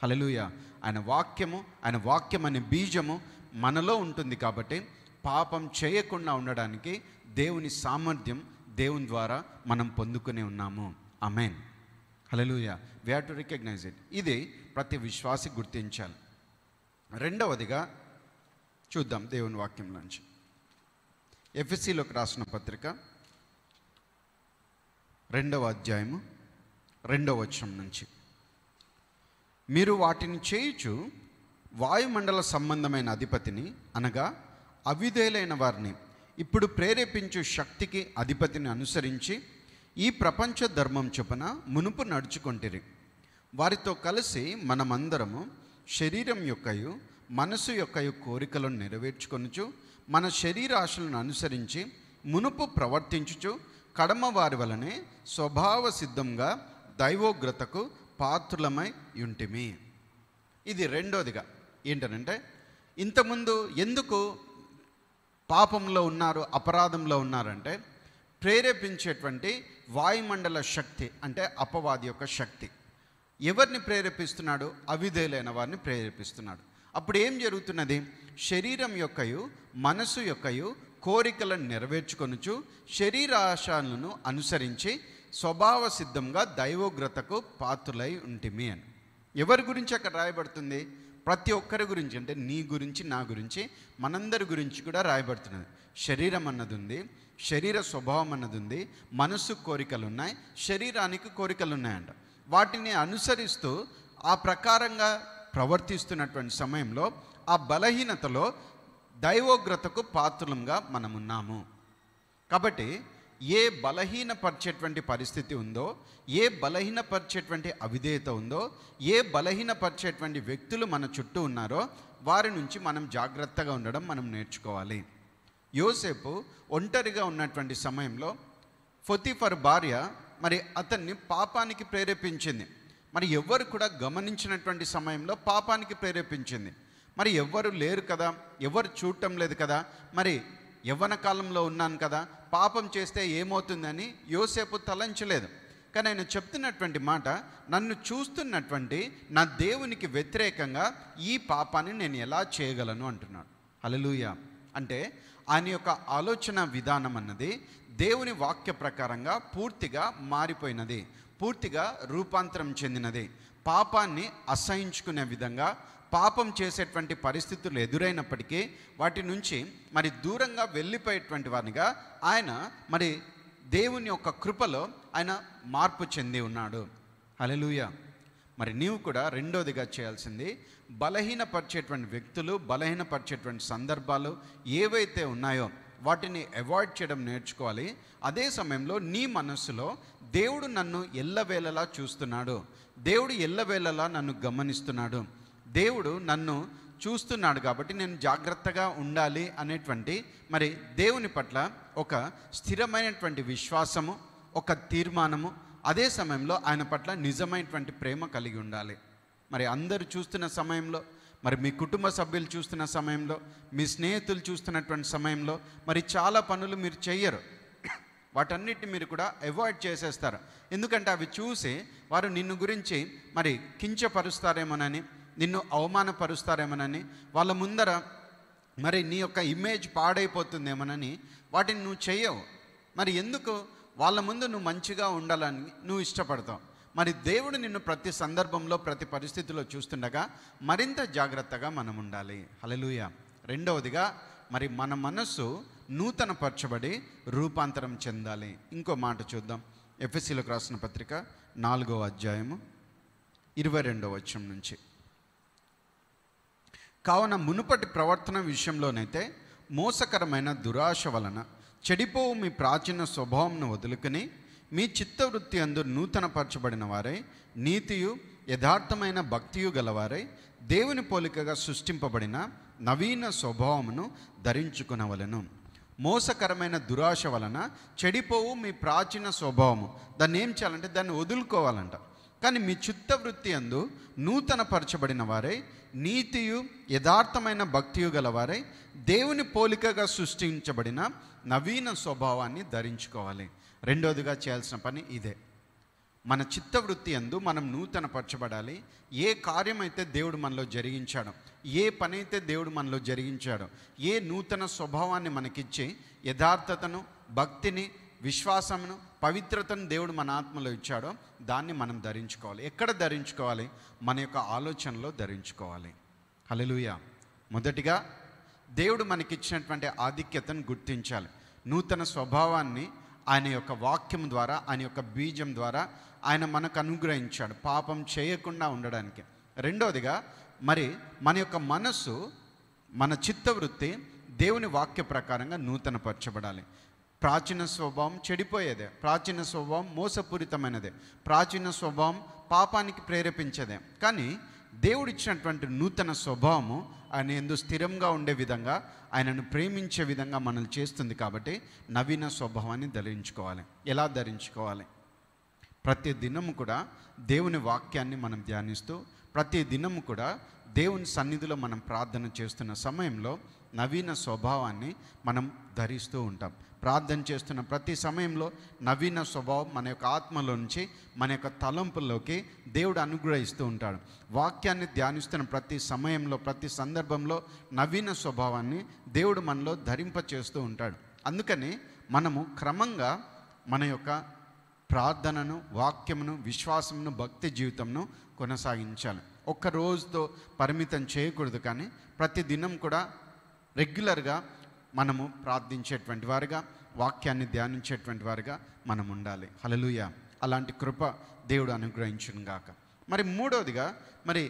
హల్లెలూయా. ఆయన వాక్యం అనే బీజము మనలో ఉంటుంది కాబట్టి పాపం చేయకుండా ఉండడానికి దేవుని సామర్థ్యం దేవుని ద్వారా మనం పొందుకుని ఉన్నాము. ఆమేన్. హల్లెలూయా. We have to recognise it. ఇది ప్రతి విశ్వాసి గుర్తించాలి. రెండవదిగా చూద్దాం దేవుని వాక్యంలోంచి ఎఫెసీలోకి రాసిన పత్రిక 2వ అధ్యాయము 2వ వచనం నుంచి, మీరు వాటిని చేయుచు వాయుమండల సంబంధమైన అధిపతిని అనగా అవిధేయులైన వారిని ఇప్పుడు ప్రేరేపించు శక్తికి అధిపతిని అనుసరించి ఈ ప్రపంచ ధర్మం చొప్పున మునుపు నడుచుకొంటిరి. వారితో కలిసి మనమందరము శరీరం యొక్కయు మనసు యొక్కయు కోరికలను నెరవేర్చుకొనుచు మన శరీరాశలను అనుసరించి మునుపు ప్రవర్తించుచు కడమ వారి వలనే స్వభావ సిద్ధంగా దైవోగ్రతకు పాత్రులమై ఉంటిమి. ఇది రెండోదిగా ఏంటనంటే ఇంతకుముందు ఎందుకు పాపంలో ఉన్నారు, అపరాధంలో ఉన్నారంటే ప్రేరేపించేటువంటి వాయుమండల శక్తి అంటే అపవాది యొక్క శక్తి ఎవరిని ప్రేరేపిస్తున్నాడు? అవిధేయులైన వారిని ప్రేరేపిస్తున్నాడు. అప్పుడు ఏం జరుగుతున్నది? శరీరం యొక్కయు మనసు యొక్కయు కోరికలను నెరవేర్చుకొనుచు శరీరాశలను అనుసరించి స్వభావ సిద్ధంగా దైవోగ్రతకు పాత్రులై ఉంటిమి అని. ఎవరి గురించి అక్కడ రాయబడుతుంది? ప్రతి ఒక్కరి గురించి, అంటే నీ గురించి, నా గురించి, మనందరి గురించి కూడా రాయబడుతున్నది. శరీరం అన్నది ఉంది, శరీర స్వభావం అన్నది ఉంది, మనసు కోరికలు ఉన్నాయి, శరీరానికి కోరికలు ఉన్నాయంట. వాటిని అనుసరిస్తూ ఆ ప్రకారంగా ప్రవర్తిస్తున్నటువంటి సమయంలో ఆ బలహీనతలో దైవోగ్రతకు పాత్రులంగా మనమున్నాము. కాబట్టి ఏ బలహీనపరిచేటువంటి పరిస్థితి ఉందో, ఏ బలహీనపరిచేటువంటి అవిధేయత ఉందో, ఏ బలహీనపరిచేటువంటి వ్యక్తులు మన చుట్టూ ఉన్నారో వారి నుంచి మనం జాగ్రత్తగా ఉండడం మనం నేర్చుకోవాలి. యోసేపు ఒంటరిగా ఉన్నటువంటి సమయంలో పొతీఫర్ భార్య మరి అతన్ని పాపానికి ప్రేరేపించింది. మరి ఎవ్వరు కూడా గమనించినటువంటి సమయంలో పాపానికి ప్రేరేపించింది. మరి ఎవ్వరు లేరు కదా, ఎవరు చూడటం లేదు కదా, మరి యవ్వన కాలంలో ఉన్నాను కదా, పాపం చేస్తే ఏమవుతుందని యోసేపు తలంచలేదు. కానీ ఆయన చెప్తున్నటువంటి మాట, నన్ను చూస్తున్నటువంటి నా దేవునికి వ్యతిరేకంగా ఈ పాపాన్ని నేను ఎలా చేయగలను అంటున్నాడు. హల్లెలూయా. అంటే ఆయన యొక్క ఆలోచన విధానం అన్నది దేవుని వాక్య ప్రకారంగా పూర్తిగా మారిపోయినది, పూర్తిగా రూపాంతరం చెందినది. పాపాన్ని అసహించుకునే విధంగా, పాపం చేసేటువంటి పరిస్థితులు ఎదురైనప్పటికీ వాటి నుంచి మరి దూరంగా వెళ్ళిపోయేటువంటి వారిగా ఆయన మరి దేవుని యొక్క కృపలో ఆయన మార్పు చెంది ఉన్నాడు. హల్లెలూయా. మరి నీవు కూడా రెండోదిగా చేయాల్సింది, బలహీనపరిచేటువంటి వ్యక్తులు, బలహీనపరిచేటువంటి సందర్భాలు ఏవైతే ఉన్నాయో వాటిని అవాయిడ్ చేయడం నేర్చుకోవాలి. అదే సమయంలో నీ మనస్సులో దేవుడు నన్ను ఎల్లవేళలా చూస్తున్నాడు, దేవుడు ఎల్లవేళలా నన్ను గమనిస్తున్నాడు, దేవుడు నన్ను చూస్తున్నాడు కాబట్టి నేను జాగ్రత్తగా ఉండాలి అనేటువంటి మరి దేవుని పట్ల ఒక స్థిరమైనటువంటి విశ్వాసము, ఒక తీర్మానము, అదే సమయంలో ఆయన పట్ల నిజమైనటువంటి ప్రేమ కలిగి ఉండాలి. మరి అందరూ చూస్తున్న సమయంలో, మరి మీ కుటుంబ సభ్యులు చూస్తున్న సమయంలో, మీ స్నేహితులు చూస్తున్నటువంటి సమయంలో మరి చాలా పనులు మీరు చెయ్యరు. వాటన్నిటిని మీరు కూడా అవాయిడ్ చేసేస్తారు. ఎందుకంటే అవి చూసి వారు నిన్ను గురించి మరి కించపరుస్తారేమోనని, నిన్ను అవమానపరుస్తారేమోనని, వాళ్ళ ముందర మరి నీ యొక్క ఇమేజ్ పాడైపోతుందేమోనని వాటిని నువ్వు చెయ్యవు. మరి ఎందుకు? వాళ్ళ ముందు నువ్వు మంచిగా ఉండాలని నువ్వు ఇష్టపడతావు. మరి దేవుడు నిన్ను ప్రతి సందర్భంలో, ప్రతి పరిస్థితిలో చూస్తుండగా మరింత జాగ్రత్తగా మనం ఉండాలి. హల్లెలూయా. రెండవదిగా మరి మన మనస్సు నూతనపరచబడి రూపాంతరం చెందాలి. ఇంకో మాట చూద్దాం. ఎఫెసీయులకు రాసిన పత్రిక 4వ అధ్యాయము 22వ వచనం నుంచి. కావున మునుపటి ప్రవర్తన విషయంలోనైతే మోసకరమైన దురాశ వలన చెడిపోవు మీ ప్రాచీన స్వభావంను వదులుకొని మీ చిత్తవృత్తి అందు నూతనపరచబడిన వారై నీతియు యథార్థమైన భక్తియు గలవారై దేవుని పోలికగా సృష్టింపబడిన నవీన స్వభావమును ధరించుకునవలెను. మోసకరమైన దురాశ వలన చెడిపోవు మీ ప్రాచీన స్వభావము, దాన్ని ఏం చేయాలంటే దాన్ని వదులుకోవాలంట. కానీ మీ చిత్తవృత్తి అందు నూతనపరచబడిన వారై నీతియు యథార్థమైన భక్తియు గలవారై దేవుని పోలికగా సృష్టించబడిన నవీన స్వభావాన్ని ధరించుకోవాలి. రెండోదిగా చేయాల్సిన పని ఇదే. మన చిత్తవృత్తి యందు మనం నూతనపరచబడాలి. ఏ కార్యమైతే దేవుడు మనలో జరిగించాడో, ఏ పని అయితే దేవుడు మనలో జరిగించాడో, ఏ నూతన స్వభావాన్ని మనకిచ్చి యథార్థతను, భక్తిని, విశ్వాసమును, పవిత్రతను దేవుడు మన ఆత్మలో ఇచ్చాడో దాన్ని మనం ధరించుకోవాలి. ఎక్కడ ధరించుకోవాలి? మన యొక్క ఆలోచనలో ధరించుకోవాలి. హల్లెలూయా. మొదటిగా దేవుడు మనకిచ్చినటువంటి ఆధిక్యతను గుర్తించాలి. నూతన స్వభావాన్ని ఆయన యొక్క వాక్యం ద్వారా, ఆయన యొక్క బీజం ద్వారా ఆయన మనకు అనుగ్రహించాడు పాపం చేయకుండా ఉండడానికి. రెండవదిగా మరి మన యొక్క మనస్సు, మన చిత్తవృత్తి దేవుని వాక్య ప్రకారంగా నూతనపరచబడాలి. ప్రాచీన స్వభావం చెడిపోయేదే, ప్రాచీన స్వభావం మోసపూరితమైనదే, ప్రాచీన స్వభావం పాపానికి ప్రేరేపించేదే. కానీ దేవుడిచ్చినటువంటి నూతన స్వభావము ఆయన యందు స్థిరంగా ఉండే విధంగా, ఆయనను ప్రేమించే విధంగా మనల్ని చేస్తుంది. కాబట్టి నవీన స్వభావాన్ని ధరించుకోవాలి. ఎలా ధరించుకోవాలి? ప్రతి దినము కూడా దేవుని వాక్యాన్ని మనం ధ్యానిస్తూ, ప్రతి దినము కూడా దేవుని సన్నిధిలో మనం ప్రార్థన చేస్తున్న సమయంలో నవీన స్వభావాన్ని మనం ధరిస్తూ ఉంటాం. ప్రార్థన చేస్తున్న ప్రతి సమయంలో నవీన స్వభావం మన యొక్క ఆత్మలో నుంచి, మన యొక్క తలంపుల్లోకి దేవుడు అనుగ్రహిస్తూ ఉంటాడు. వాక్యాన్ని ధ్యానిస్తున్న ప్రతి సమయంలో, ప్రతి సందర్భంలో నవీన స్వభావాన్ని దేవుడు మనలో ధరింపచేస్తూ ఉంటాడు. అందుకని మనము క్రమంగా మన యొక్క ప్రార్థనను, వాక్యమును, విశ్వాసమును, భక్తి జీవితంను కొనసాగించాలి. ఒక్క రోజుతో పరిమితం చేయకూడదు. కానీ ప్రతి దినం కూడా రెగ్యులర్గా మనము ప్రార్థించేటువంటి వారుగా, వాక్యాన్ని ధ్యానించేటువంటి వారుగా మనం ఉండాలి. హల్లెలూయా. అలాంటి కృప దేవుడు అనుగ్రహించును గాక. మరి మూడవదిగా మరి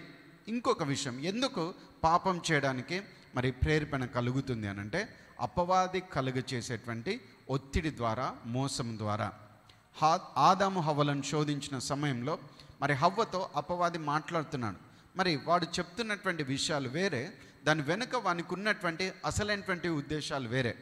ఇంకొక విషయం, ఎందుకు పాపం చేయడానికి మరి ప్రేరేపణ కలుగుతుంది అనంటే అపవాది కలుగు చేసేటువంటి ఒత్తిడి ద్వారా, మోసం ద్వారా. ఆదాము హవ్వలను శోధించిన సమయంలో మరి హవ్వతో అపవాది మాట్లాడుతున్నాడు. మరి వాడు చెప్తున్నటువంటి విషయాలు వేరే, దాని వెనుక వానికి ఉన్నటువంటి అసలైనటువంటి ఉద్దేశాలు వేరే.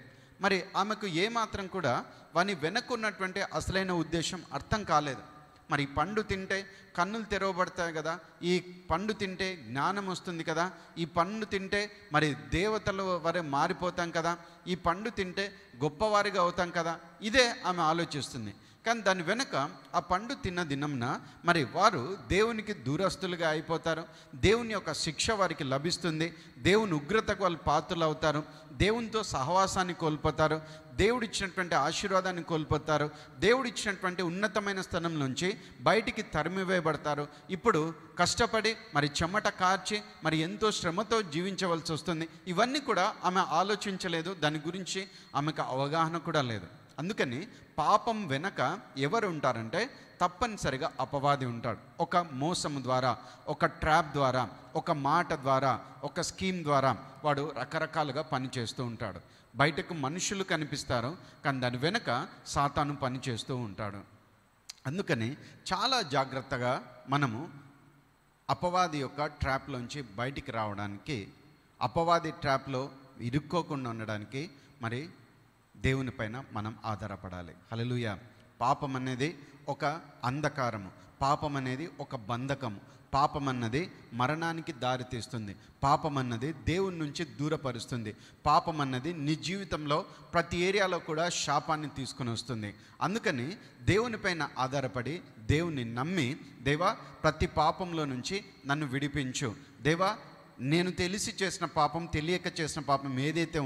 మరి ఆమెకు ఏమాత్రం కూడా వాని వెనక్కున్నటువంటి అసలైన ఉద్దేశం అర్థం కాలేదు. మరి ఈ పండు తింటే కన్నులు తెరవబడతాయి కదా, ఈ పండు తింటే జ్ఞానం వస్తుంది కదా, ఈ పండు తింటే మరి దేవతల వరే మారిపోతాం కదా, ఈ పండు తింటే గొప్పవారిగా అవుతాం కదా, ఇదే ఆమె ఆలోచిస్తుంది. కానీ దాని వెనుక ఆ పండు తిన్న దినంన మరి వారు దేవునికి దూరస్తులుగా అయిపోతారు, దేవుని యొక్క శిక్ష వారికి లభిస్తుంది, దేవుని ఉగ్రతకు వాళ్ళు పాత్రలు అవుతారు, దేవునితో సహవాసాన్ని కోల్పోతారు, దేవుడిచ్చినటువంటి ఆశీర్వాదాన్ని కోల్పోతారు, దేవుడిచ్చినటువంటి ఉన్నతమైన స్థానం నుంచి బయటికి తరిమివేయబడతారు. ఇప్పుడు కష్టపడి మరి చెమట కార్చి మరి ఎంతో శ్రమతో జీవించవలసి వస్తుంది. ఇవన్నీ కూడా ఆమె ఆలోచించలేదు, దాని గురించి ఆమెకు అవగాహన కూడా లేదు. అందుకని పాపం వెనక ఎవరు ఉంటారంటే తప్పనిసరిగా అపవాది ఉంటాడు. ఒక మోసం ద్వారా, ఒక ట్రాప్ ద్వారా, ఒక మాట ద్వారా, ఒక స్కీమ్ ద్వారా వాడు రకరకాలుగా పనిచేస్తూ ఉంటాడు. బయటకు మనుషులు కనిపిస్తారు, కానీ దాని వెనక సాతాను పనిచేస్తూ ఉంటాడు. అందుకని చాలా జాగ్రత్తగా మనము అపవాది యొక్క ట్రాప్లోంచి బయటికి రావడానికి, అపవాది ట్రాప్లో ఇరుక్కోకుండా ఉండడానికి మరి దేవుని పైన మనం ఆధారపడాలి. హల్లెలూయా. పాపం అనేది ఒక అంధకారము, పాపం అనేది ఒక బంధకము, పాపం అన్నది మరణానికి దారి తీస్తుంది, పాపం అన్నది దేవుని నుంచి దూరపరుస్తుంది, పాపం అన్నది నీ జీవితంలో ప్రతి ఏరియాలో కూడా శాపాన్ని తీసుకుని వస్తుంది. అందుకని దేవుని పైన ఆధారపడి దేవుని నమ్మి, దేవా ప్రతి పాపంలో నుంచి నన్ను విడిపించు, దేవా నేను తెలిసి చేసిన పాపం, తెలియక చేసిన పాపం ఏదైతే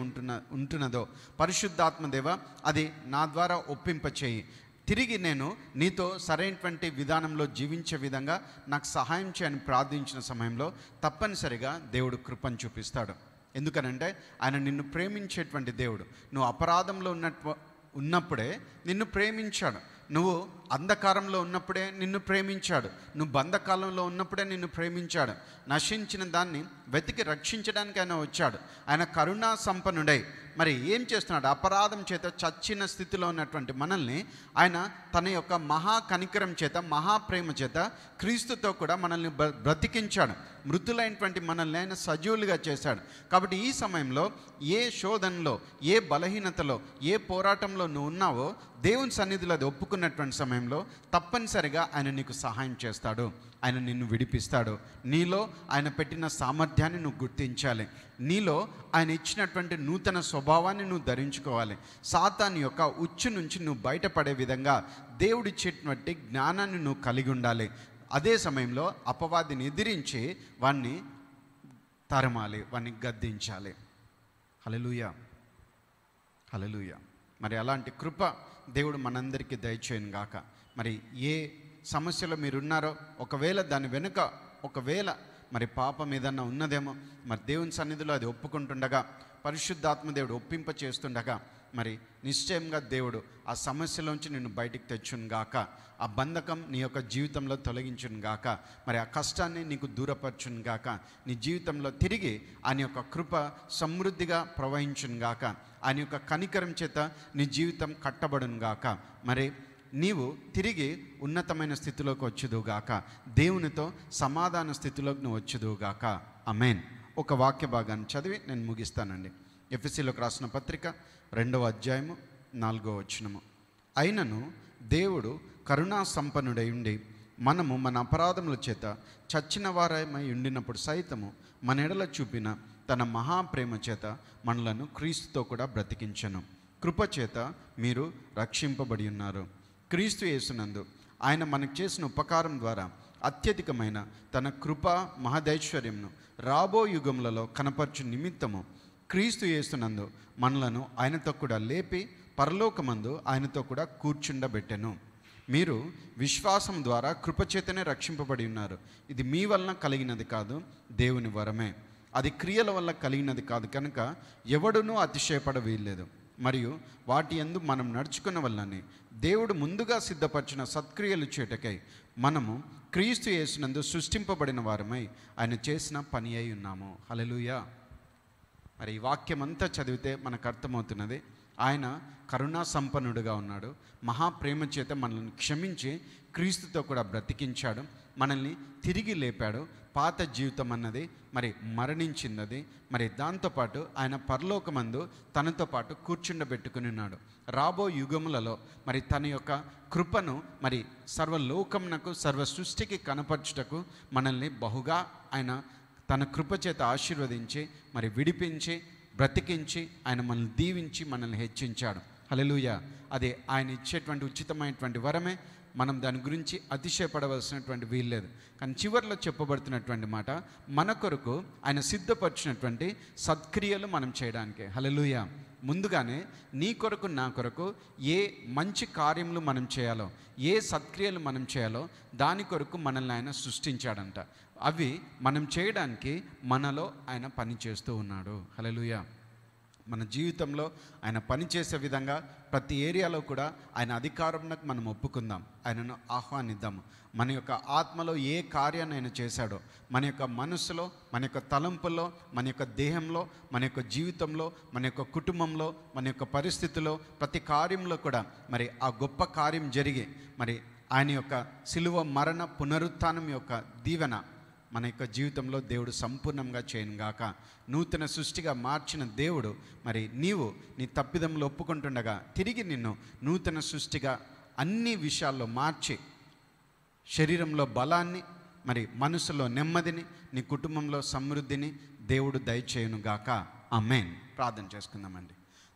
ఉంటున్నదో పరిశుద్ధాత్మ దేవ అది నా ద్వారా ఒప్పింపచేయి, తిరిగి నేను నీతో సరైనటువంటి విధానంలో జీవించే విధంగా నాకు సహాయం చేయని ప్రార్థించిన సమయంలో తప్పనిసరిగా దేవుడు కృపను చూపిస్తాడు. ఎందుకనంటే ఆయన నిన్ను ప్రేమించేటువంటి దేవుడు. నువ్వు అపరాధంలో ఉన్నప్పుడే నిన్ను ప్రేమించాడు, నువ్వు అంధకారంలో ఉన్నప్పుడే నిన్ను ప్రేమించాడు, నువ్వు బంధకాలంలో ఉన్నప్పుడే నిన్ను ప్రేమించాడు, నశించిన దాన్ని వెతికి రక్షించడానికి ఆయన వచ్చాడు. ఆయన కరుణా సంపన్నుడై మరి ఏం చేస్తున్నాడు? అపరాధం చేత చచ్చిన స్థితిలో ఉన్నటువంటి మనల్ని ఆయన తన యొక్క మహా కనికరం చేత, మహాప్రేమ చేత క్రీస్తుతో కూడా మనల్ని బ్రతికించాడు. మృతులైనటువంటి మనల్ని ఆయన సజీవులుగా చేశాడు. కాబట్టి ఈ సమయంలో ఏ శోధనలో, ఏ బలహీనతలో, ఏ పోరాటంలో నువ్వు ఉన్నావో దేవుని సన్నిధిలో అది ఒప్పుకున్నటువంటి సమయంలో తప్పనిసరిగా ఆయన నీకు సహాయం చేస్తాడు, ఆయన నిన్ను విడిపిస్తాడు. నీలో ఆయన పెట్టిన సామర్థ్యాన్ని నువ్వు గుర్తించాలి, నీలో ఆయన ఇచ్చినటువంటి నూతన స్వభావాన్ని నువ్వు ధరించుకోవాలి. సాతాను యొక్క ఉచ్చు నుంచి నువ్వు బయటపడే విధంగా దేవుడిచ్చేటువంటి జ్ఞానాన్ని నువ్వు కలిగి ఉండాలి. అదే సమయంలో అపవాదిని ఎదిరించి వాణ్ణి తరమాలి, వాణ్ణి గద్దించాలి. హల్లెలూయా, హల్లెలూయా. మరి అలాంటి కృప దేవుడు మనందరికీ దయచేయను గాక. మరి ఏ సమస్యలో మీరున్నారో, ఒకవేళ దాని వెనుక ఒకవేళ మరి పాపం ఏదన్నా ఉన్నదేమో, మరి దేవుని సన్నిధిలో అది ఒప్పుకుంటుండగా, పరిశుద్ధాత్మ దేవుడు ఒప్పింప చేస్తుండగా మరి నిశ్చయంగా దేవుడు ఆ సమస్యలోంచి నిన్ను బయటికి తెచ్చును గాక, ఆ బంధకం నీ యొక్క జీవితంలో తొలగించును గాక, మరి ఆ కష్టాన్ని నీకు దూరపరచును గాక, నీ జీవితంలో తిరిగి ఆయన యొక్క కృప సమృద్ధిగా ప్రవహించును గాక, ఆయన యొక్క కనికరం చేత నీ జీవితం కట్టబడును గాక, మరి నీవు తిరిగి ఉన్నతమైన స్థితిలోకి వచ్చుదువుగాక, దేవునితో సమాధాన స్థితిలోకి నువ్వు వచ్చుదువుగాక. ఆమేన్. ఒక వాక్య భాగాన్ని చదివి నేను ముగిస్తానండి. ఎఫెసీయులకు రాసిన పత్రిక 2వ అధ్యాయము 4వ వచనము. అయినను దేవుడు కరుణా సంపన్నుడై ఉండి మనము మన అపరాధముల చేత చచ్చిన వారమై ఉండినప్పుడు సైతము మన ఎడల చూపిన తన మహాప్రేమ చేత మనలను క్రీస్తుతో కూడా బ్రతికించెను. కృప చేత మీరు రక్షింపబడి ఉన్నారు. క్రీస్తు యేసునందు ఆయన మనకు చేసిన ఉపకారం ద్వారా అత్యధికమైన తన కృప మహదైశ్వర్యంను రాబో యుగములలో కనపరచు నిమిత్తము క్రీస్తు యేసునందు మనలను ఆయనతో కూడా లేపి పరలోకమందు ఆయనతో కూడా కూర్చుండబెట్టెను. మీరు విశ్వాసం ద్వారా కృపచేతనే రక్షింపబడి ఉన్నారు. ఇది మీ వలన కలిగినది కాదు, దేవుని వరమే. అది క్రియల వల్ల కలిగినది కాదు కనుక ఎవడునూ అతిశయపడ వీల్లేదు. మరియు వాటి యందు మనం నడుచుకున్న వల్లనే దేవుడు ముందుగా సిద్ధపరిచిన సత్క్రియలు చేటకై మనము క్రీస్తు యేసునందు సృష్టింపబడిన వారమై ఆయన చేసిన పని అయి ఉన్నాము. హల్లెలూయా. మరి ఈ వాక్యం అంతా చదివితే మనకు అర్థమవుతున్నది, ఆయన కరుణా సంపన్నుడుగా ఉన్నాడు, మహాప్రేమ చేత మనల్ని క్షమించి క్రీస్తుతో కూడా బ్రతికించాడు, మనల్ని తిరిగి లేపాడు. పాత జీవితం అన్నది మరి మరణించింది. మరి దాంతోపాటు ఆయన పరలోకమందు తనతో పాటు కూర్చుండబెట్టుకుని ఉన్నాడు. రాబో యుగములలో మరి తన యొక్క కృపను మరి సర్వలోకమునకు సర్వ సృష్టికి కనపరచుటకు మనల్ని బహుగా ఆయన తన కృప చేత ఆశీర్వదించి మరి విడిపించి బ్రతికించి ఆయన మనల్ని దీవించి మనల్ని హెచ్చించాడు. హల్లెలూయా. అది ఆయన ఇచ్చేటువంటి ఉచితమైనటువంటి వరమే. మనం దాని గురించి అతిశయపడవలసినటువంటి వీల్లేదు. కానీ చివరిలో చెప్పబడుతున్నటువంటి మాట, మన కొరకు ఆయన సిద్ధపరిచినటువంటి సత్క్రియలు మనం చేయడానికి. హల్లెలూయా. ముందుగానే నీ కొరకు నా కొరకు ఏ మంచి కార్యములు మనం చేయాలో, ఏ సత్క్రియలు మనం చేయాలో దాని కొరకు మనల్ని ఆయన సృష్టించాడంట. అవి మనం చేయడానికి మనలో ఆయన పని చేస్తూ ఉన్నాడు. హల్లెలూయా. మన జీవితంలో ఆయన పనిచేసే విధంగా ప్రతి ఏరియాలో కూడా ఆయన అధికారంకు మనం ఒప్పుకుందాం, ఆయనను ఆహ్వానిద్దాము. మన యొక్క ఆత్మలో ఏ కార్యాన్ని ఆయన చేశాడో, మన యొక్క మనసులో, మన యొక్క తలంపుల్లో, మన యొక్క దేహంలో, మన యొక్క జీవితంలో, మన యొక్క కుటుంబంలో, మన యొక్క పరిస్థితిలో, ప్రతి కార్యంలో కూడా మరి ఆ గొప్ప కార్యం జరిగి మరి ఆయన యొక్క సిలువ మరణ పునరుత్థానం యొక్క దీవెన మన యొక్క జీవితంలో దేవుడు సంపూర్ణంగా చేయనుగాక. నూతన సృష్టిగా మార్చిన దేవుడు మరి నీవు నీ తప్పిదములు ఒప్పుకుంటుండగా తిరిగి నిన్ను నూతన సృష్టిగా అన్ని విషయాల్లో మార్చి శరీరంలో బలాన్ని, మరి మనసులో నెమ్మదిని, నీ కుటుంబంలో సమృద్ధిని దేవుడు దయచేయునుగాక. ఆమేన్. ప్రార్థన చేసుకుందామండి.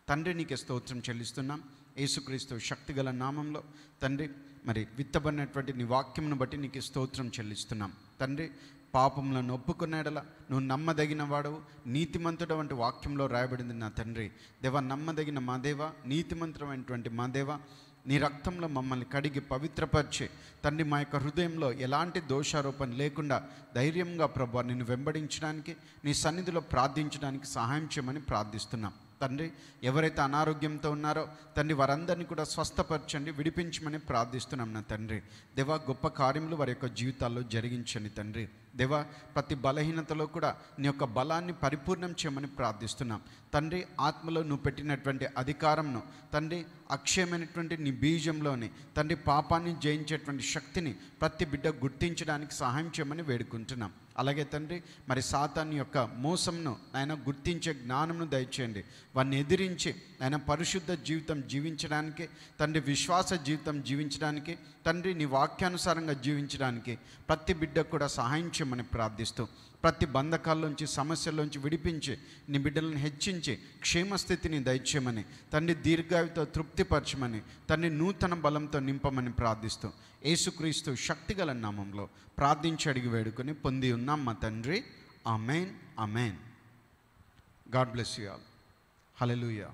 తండ్రి, నీకే స్తోత్రం చెల్లిస్తున్నాం. యేసుక్రీస్తు శక్తిగల నామంలో తండ్రి మరి విత్తబడినటువంటి నీ వాక్యమును బట్టి నీకు స్తోత్రం చెల్లిస్తున్నాం. తండ్రి, పాపములను ఒప్పుకునేడలా నువ్వు నమ్మదగిన వాడవు, నీతిమంతుడు వంటి వాక్యంలో రాయబడింది నా తండ్రి. దేవా, నమ్మదగిన మా దేవ, నీతిమంతుడైనటువంటి మా దేవ, నీ రక్తంలో మమ్మల్ని కడిగి పవిత్రపరిచి తండ్రి మా యొక్క హృదయంలో ఎలాంటి దోషారోపణ లేకుండా ధైర్యంగా ప్రభువా నిన్ను వెంబడించడానికి, నీ సన్నిధిలో ప్రార్థించడానికి సహాయం చేయమని ప్రార్థిస్తున్నాం. తండ్రి, ఎవరైతే అనారోగ్యంతో ఉన్నారో తండ్రి వారందరినీ కూడా స్వస్థపరచండి, విడిపించమని ప్రార్థిస్తున్నాం నా తండ్రి. దేవా, గొప్ప కార్యములు వారి యొక్క జీవితాల్లో జరిగించండి తండ్రి. దేవా, ప్రతి బలహీనతలో కూడా నీ యొక్క బలాన్ని పరిపూర్ణం చేయమని ప్రార్థిస్తున్నాం తండ్రి. ఆత్మలో నువ్వు పెట్టినటువంటి అధికారంను తండ్రి, అక్షయమైనటువంటి నీ బీజంలోని తండ్రి పాపాన్ని జయించేటువంటి శక్తిని ప్రతి బిడ్డ గుర్తించడానికి సహాయం చేయమని వేడుకుంటున్నాం. అలాగే తండ్రి, మరి సాతాను యొక్క మోసంను ఆయన గుర్తించే జ్ఞానంను దయచేయండి. వారిని ఎదిరించి ఆయన పరిశుద్ధ జీవితం జీవించడానికి తండ్రి, విశ్వాస జీవితం జీవించడానికి తండ్రి, నీ వాక్యానుసారంగా జీవించడానికి ప్రతి బిడ్డ కూడా సహాయం చేయమని ప్రార్థిస్తూ ప్రతి బంధకాల్లోంచి సమస్యల్లోంచి విడిపించి నీ బిడ్డలను హెచ్చించి క్షేమస్థితిని దయచేయమని తండ్రి, దీర్ఘాయుతో తృప్తిపరచమని తండ్రి, నూతన బలంతో నింపమని ప్రార్థిస్తూ యేసుక్రీస్తు శక్తిగల నామంలో ప్రార్థించి అడిగి వేడుకొని పొంది ఉన్నాం మా తండ్రి. Amen. Amen. God bless you all. Hallelujah.